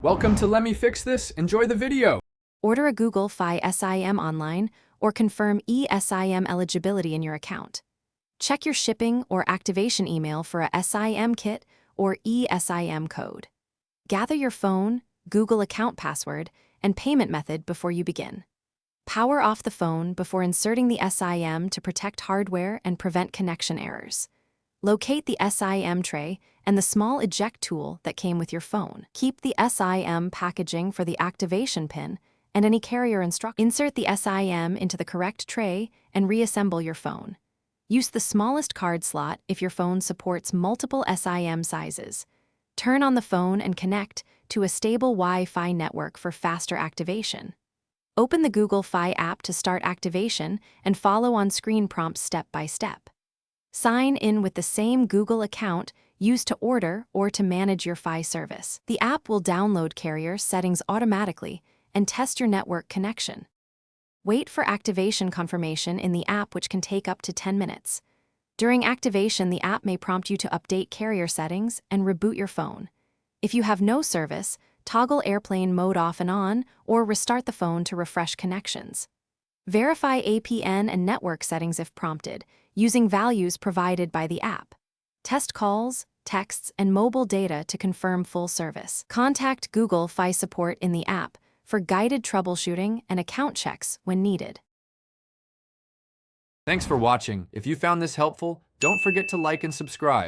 Welcome to Let Me Fix This. Enjoy the video. Order a Google Fi SIM online or confirm eSIM eligibility in your account. Check your shipping or activation email for a SIM kit or eSIM code. Gather your phone, Google account password, and payment method before you begin. Power off the phone before inserting the SIM to protect hardware and prevent connection errors. Locate the SIM tray and the small eject tool that came with your phone. Keep the SIM packaging for the activation pin and any carrier instructions. Insert the SIM into the correct tray and reassemble your phone. Use the smallest card slot if your phone supports multiple SIM sizes. Turn on the phone and connect to a stable Wi-Fi network for faster activation. Open the Google Fi app to start activation and follow on-screen prompts step by step. Sign in with the same Google account used to order or to manage your Fi service. The app will download carrier settings automatically and test your network connection. Wait for activation confirmation in the app, which can take up to 10 minutes. During activation, the app may prompt you to update carrier settings and reboot your phone. If you have no service, toggle airplane mode off and on or restart the phone to refresh connections. Verify APN and network settings if prompted, using values provided by the app. Test calls, texts, and mobile data to confirm full service. Contact Google Fi support in the app for guided troubleshooting and account checks when needed. Thanks for watching. If you found this helpful, don't forget to like and subscribe.